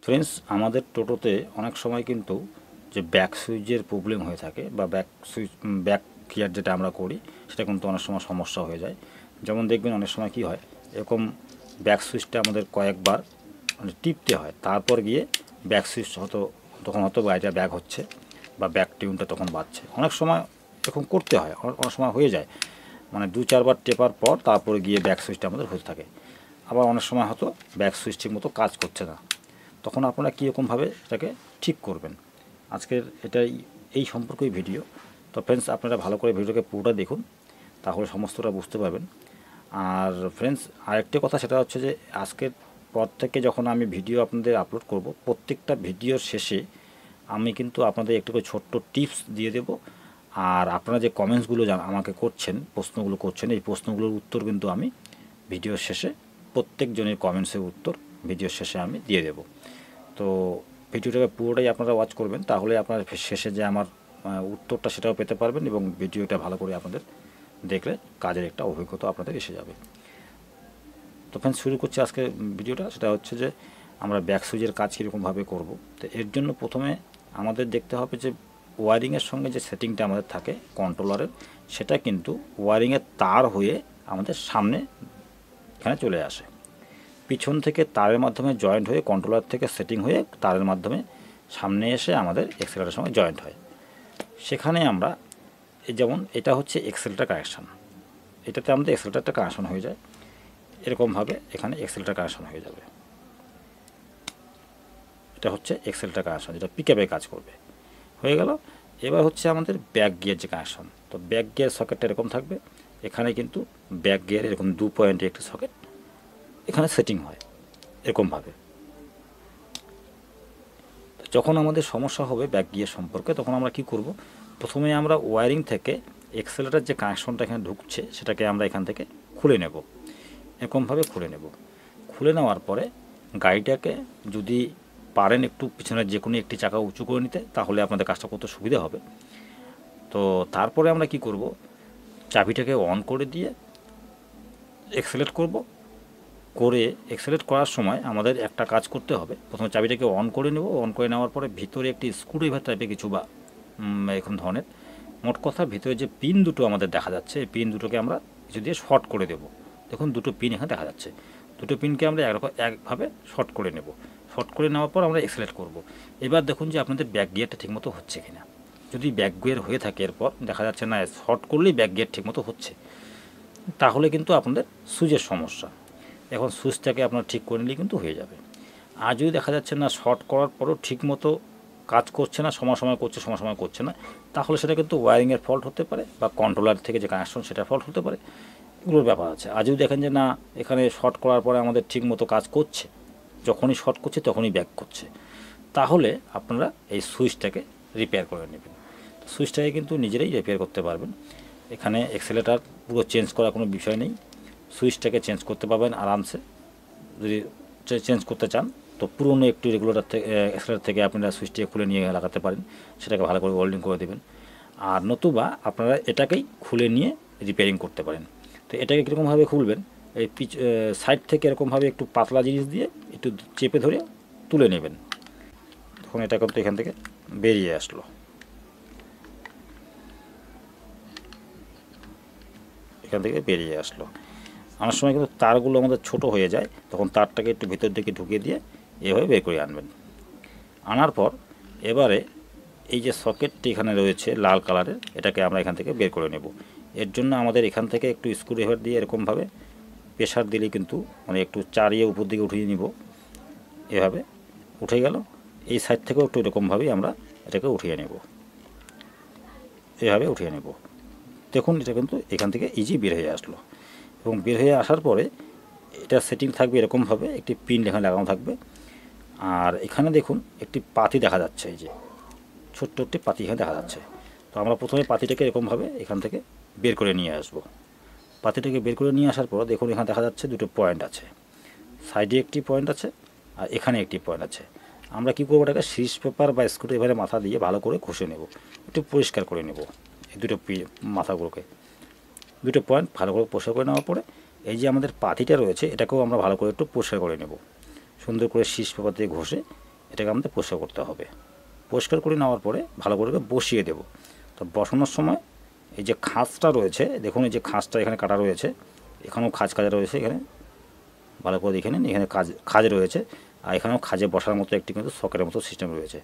Friends, আমাদের টোটোতে অনেক সময় কিন্তু যে ব্যাক সুইচের প্রবলেম হয়ে থাকে বা ব্যাক গিয়ার যেটা আমরা করি সেটা কিন্তু অনেক সময় সমস্যা হয়ে যায়। যেমন দেখবেন অনেক সময় কি হয়, এরকম ব্যাক সুইচটা আমাদের কয়েকবার মানে টিপতে হয়, তারপর গিয়ে ব্যাক সুইচ তখন হয়তো গাড়িটা ব্যাক হচ্ছে বা ব্যাক টিউনটা তখন বাজছে। অনেক সময় এরকম করতে হয়, অনেক সময় হয়ে যায়, মানে 2-4 বার টেপার পর তারপরে গিয়ে ব্যাক সুইচটা আমাদের হতে থাকে। আবার অনেক সময় হয়তো ব্যাক সুইচ ঠিক মতো কাজ করছে না, তখন আপনারা কীরকমভাবে এটাকে ঠিক করবেন, আজকের এই সম্পর্কেই ভিডিও। তো ফ্রেন্ডস, আপনারা ভালো করে ভিডিওকে পুরোটা দেখুন, তাহলে সমস্তটা বুঝতে পারবেন। আর ফ্রেন্ডস, আরেকটি কথা, সেটা হচ্ছে যে আজকের পর থেকে যখন আমি ভিডিও আপনাদের আপলোড করব, প্রত্যেকটা ভিডিওর শেষে আমি কিন্তু আপনাদের একটু করে ছোট্ট টিপস দিয়ে দেব। আর আপনারা যে কমেন্টসগুলো আমাকে করছেন, প্রশ্নগুলো করছেন, এই প্রশ্নগুলোর উত্তর কিন্তু আমি ভিডিওর শেষে, প্রত্যেকজনের কমেন্টসের উত্তর ভিডিওর শেষে আমি দিয়ে দেব। তো ভিডিওটাকে পুরোটাই আপনারা ওয়াচ করবেন, তাহলে আপনারা শেষে যে আমার উত্তরটা সেটাও পেতে পারবেন এবং ভিডিওটা ভালো করে আপনাদের দেখলে কাজের একটা অভিজ্ঞতা আপনাদের এসে যাবে। তো ফ্রেন্ডস, শুরু করছি আজকে ভিডিওটা। সেটা হচ্ছে যে আমরা ব্যাক সুইচের কাজ কীরকমভাবে করব। তো এর জন্য প্রথমে আমাদের দেখতে হবে যে ওয়ারিংয়ের সঙ্গে যে সেটিংটা আমাদের থাকে কন্ট্রোলারের, সেটা কিন্তু ওয়ারিংয়ের তার হয়ে আমাদের সামনে এখানে চলে আসে। পিছন থেকে তারের মাধ্যমে জয়েন্ট হয়ে কন্ট্রোলার থেকে সেটিং হয়ে তারের মাধ্যমে সামনে এসে আমাদের এক্সেলেটারের সঙ্গে জয়েন্ট হয়। সেখানে আমরা যেমন এটা হচ্ছে এক্সেলেটার কানেকশান, এটাতে আমাদের এক্সেলেটারটা কানেকশন হয়ে যায় এরকমভাবে, এখানে এক্সেলেটার কানেকশন হয়ে যাবে। এটা হচ্ছে এক্সেলেটার কানেকশন, যেটা পিকআপে কাজ করবে, হয়ে গেল। এবার হচ্ছে আমাদের ব্যাক গিয়ার যে কানেকশন। তো ব্যাক গিয়ার সকেটটা এরকম থাকবে, এখানে কিন্তু ব্যাক গিয়ার এরকম 2 পয়েন্টে একটি সকেট এখানে সেটিং হয় এরকমভাবে। যখন আমাদের সমস্যা হবে ব্যাক গিয়ার সম্পর্কে, তখন আমরা কি করব, প্রথমে আমরা ওয়্যারিং থেকে এক্সেলেটার যে কানেকশনটা এখানে ঢুকছে সেটাকে আমরা এখান থেকে খুলে নেব, এরকমভাবে খুলে নেব। খুলে নেওয়ার পরে গাড়িটাকে যদি পারেন একটু পিছনের যে কোনো একটি চাকা উঁচু করে নিতে, তাহলে আপনাদের কাজটা করতে সুবিধা হবে। তো তারপরে আমরা কি করব, চাবিটাকে অন করে দিয়ে এক্সেলেট করব। করে এক্সেলেট করার সময় আমাদের একটা কাজ করতে হবে, প্রথমে চাবিটাকে অন করে নেব। অন করে নেওয়ার পরে ভিতরে একটি স্ক্রুড্রাইভার টাইপের কিছু বা এরকম ধরনের, মোট কথা ভিতরে যে পিন দুটো আমাদের দেখা যাচ্ছে, এই পিন দুটোকে আমরা কিছু দিয়ে শর্ট করে দেব। দেখুন দুটো পিন এখানে দেখা যাচ্ছে, দুটো পিনকে আমরা একভাবে শর্ট করে নেব। শর্ট করে নেওয়ার পর আমরা এক্সেলেট করব। এবার দেখুন যে আপনাদের ব্যাক গিয়ারটা ঠিকমতো হচ্ছে কিনা। যদি ব্যাক গিয়ার হয়ে থাকে, এরপর দেখা যাচ্ছে না শর্ট করলেই ব্যাক গিয়ার ঠিকমতো হচ্ছে, তাহলে কিন্তু আপনাদের সুইচের সমস্যা। এখন সুইচটাকে আপনার ঠিক করে নিলে কিন্তু হয়ে যাবে। আর যদি দেখা যাচ্ছে না শর্ট করার পরও ঠিকমতো কাজ করছে না, সময় সময় করছে সময় সময় করছে না, তাহলে সেটা কিন্তু ওয়্যারিংয়ের ফল্ট হতে পারে বা কন্ট্রোলার থেকে যে কানেকশন সেটা ফল্ট হতে পারে, এগুলোর ব্যাপার আছে। আর যদি দেখেন যে না এখানে শর্ট করার পরে আমাদের ঠিকমতো কাজ করছে, যখনই শর্ট করছে তখনই ব্যাক করছে, তাহলে আপনারা এই সুইচটাকে রিপেয়ার করে নেবেন। সুইচটাকে কিন্তু নিজেরাই রিপেয়ার করতে পারবেন। এখানে এক্সেলেটার পুরো চেঞ্জ করার কোনো বিষয় নেই, সুইচটাকে চেঞ্জ করতে পারবেন আরামসে। যদি চেঞ্জ করতে চান তো পুরনো একটি রেগুলেটর থেকে এক্সেলেটার থেকে আপনারা সুইচটিকে খুলে নিয়ে লাগাতে পারেন, সেটাকে ভালো করে ওয়েল্ডিং করে দেবেন। আর নতুবা আপনারা এটাকেই খুলে নিয়ে রিপেয়ারিং করতে পারেন। তো এটাকে কীরকমভাবে খুলবেন, এই সাইড থেকে এরকমভাবে একটু পাতলা জিনিস দিয়ে একটু চেপে ধরে তুলে নেবেন। তখন এটা কিন্তু এখান থেকে বেরিয়ে আসলো, এখান থেকে বেরিয়ে আসলো। অনেক সময় কিন্তু তারগুলো আমাদের ছোট হয়ে যায়, তখন তারটাকে একটু ভিতর দিকে ঢুকিয়ে দিয়ে এভাবে বের করে আনবেন। আনার পর এবারে এই যে সকেটটি এখানে রয়েছে লাল কালারের, এটাকে আমরা এখান থেকে বের করে নেব। এর জন্য আমাদের এখান থেকে একটু স্ক্রুড্রাইভার দিয়ে এরকমভাবে প্রেশার দিলে কিন্তু মানে একটু চারিয়ে উপর দিকে উঠিয়ে নিব, এভাবে উঠে গেল। এই সাইড থেকেও একটু এরকমভাবেই আমরা এটাকে উঠিয়ে নেব, এভাবে উঠিয়ে নেব। দেখুন এটা কিন্তু এখান থেকে ইজি বের হয়ে আসলো। এবং বের হয়ে আসার পরে এটা সেটিং থাকবে এরকমভাবে, একটি পিন এখানে লাগানো থাকবে। আর এখানে দেখুন একটি পাতি দেখা যাচ্ছে, এই যে ছোট্ট একটি পাতি এখানে দেখা যাচ্ছে। তো আমরা প্রথমে পাতিটাকে এরকমভাবে এখান থেকে বের করে নিয়ে আসব। পাতিটাকে বের করে নিয়ে আসার পর দেখুন এখানে দেখা যাচ্ছে দুটো পয়েন্ট আছে, সাইডে একটি পয়েন্ট আছে আর এখানে একটি পয়েন্ট আছে। আমরা কী করবো, এটাকে সিরিজ পেপার বা স্ক্রুড্রাইভারের মাথা দিয়ে ভালো করে ঘষে নেব, একটু পরিষ্কার করে নেব এই দুটো মাথাগুলোকে। দুটো পয়েন্ট ভালো করে পরিষ্কার করে নেওয়ার পরে এই যে আমাদের পাতিটা রয়েছে এটাকেও আমরা ভালো করে একটু পরিষ্কার করে নেব, সুন্দর করে সিরিজ পেপার দিয়ে ঘষে এটাকে আমাদের পরিষ্কার করতে হবে। পরিষ্কার করে নেওয়ার পরে ভালো করে বসিয়ে দেব। তো বসানোর সময় এই যে খাঁজটা রয়েছে, দেখুন এই যে খাঁজটা এখানে কাটা রয়েছে, এখানেও খাঁজ কাজা রয়েছে, এখানে ভালো করে দেখে নিন, এখানে খাঁজ রয়েছে, আর এখানেও খাঁজে বসার মতো একটি কিন্তু সকেটের মতো সিস্টেম রয়েছে,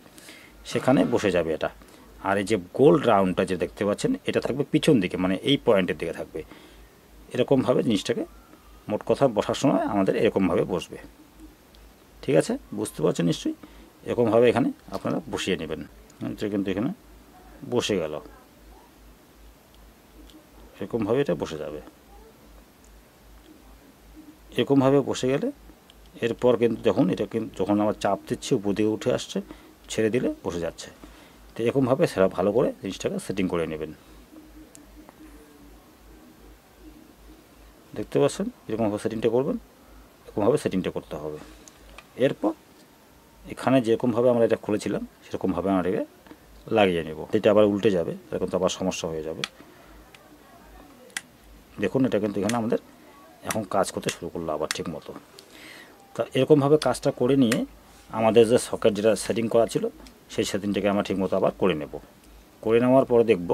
সেখানে বসে যাবে এটা। আর এই যে গোল রাউন্ডটা যে দেখতে পাচ্ছেন, এটা থাকবে পিছন দিকে, মানে এই পয়েন্টের দিকে থাকবে। এরকমভাবে জিনিসটাকে মোট কথা বসার সময় আমাদের এরকমভাবে বসবে। ঠিক আছে, বুঝতে পারছেন নিশ্চয়ই? এরকমভাবে এখানে আপনারা বসিয়ে নেবেন। এটা কিন্তু এখানে বসে গেল, এরকমভাবে এটা বসে যাবে। এরকমভাবে বসে গেলে এরপর কিন্তু দেখুন এটা কিন্তু যখন আমার চাপ দিচ্ছি উপর দিকে উঠে আসছে, ছেড়ে দিলে বসে যাচ্ছে। তো এরকমভাবে সেটা ভালো করে জিনিসটাকে সেটিং করে নেবেন। দেখতে পাচ্ছেন এরকমভাবে সেটিংটা করবেন, এরকমভাবে সেটিংটা করতে হবে। এরপর এখানে যেরকমভাবে আমরা এটা খুলেছিলাম সেরকমভাবে আমরা এটা লাগিয়ে নেব। এটা আবার উল্টে যাবে, এরকম তো আবার সমস্যা হয়ে যাবে। দেখুন এটা কিন্তু এখানে আমাদের এখন কাজ করতে শুরু করলো আবার ঠিক মতো। তা এরকমভাবে কাজটা করে নিয়ে আমাদের যে সকেট যেটা সেটিং করা ছিল সেই সেটিংটাকে আমরা ঠিকমতো আবার করে নেব। করে নেওয়ার পরে দেখব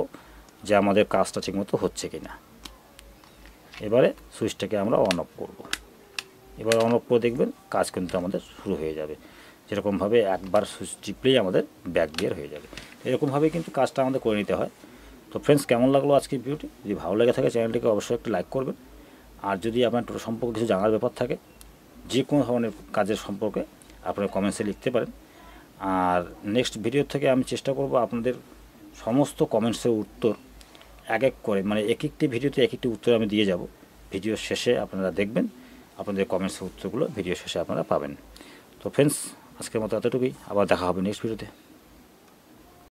যে আমাদের কাজটা ঠিকমতো হচ্ছে কি না। এবারে সুইচটাকে আমরা অন অফ করব। এবার অন অফ করে দেখবেন কাজ কিন্তু আমাদের শুরু হয়ে যাবে। যেরকমভাবে একবার সুইচ টিপলেই আমাদের ব্যাক গিয়ার হয়ে যাবে। এরকমভাবে কিন্তু কাজটা আমাদের করে নিতে হয়। তো ফ্রেন্ডস, কেমন লাগলো আজকের ভিডিওটি? যদি ভালো লেগে থাকে চ্যানেলটিকে অবশ্যই একটু লাইক করবেন। আর যদি আপনার টোটো সম্পর্কে কিছু জানার ব্যাপার থাকে, যে কোনো ধরনের কাজের সম্পর্কে আপনারা কমেন্টসে লিখতে পারেন। আর নেক্সট ভিডিও থেকে আমি চেষ্টা করব আপনাদের সমস্ত কমেন্টসের উত্তর এক এক করে, মানে এক একটি ভিডিওতে এক একটি উত্তর আমি দিয়ে যাব। ভিডিওর শেষে আপনারা দেখবেন, আপনাদের কমেন্টসের উত্তরগুলো ভিডিও শেষে আপনারা পাবেন। তো ফ্রেন্ডস, আজকের মতো এতটুকুই, আবার দেখা হবে নেক্সট ভিডিওতে।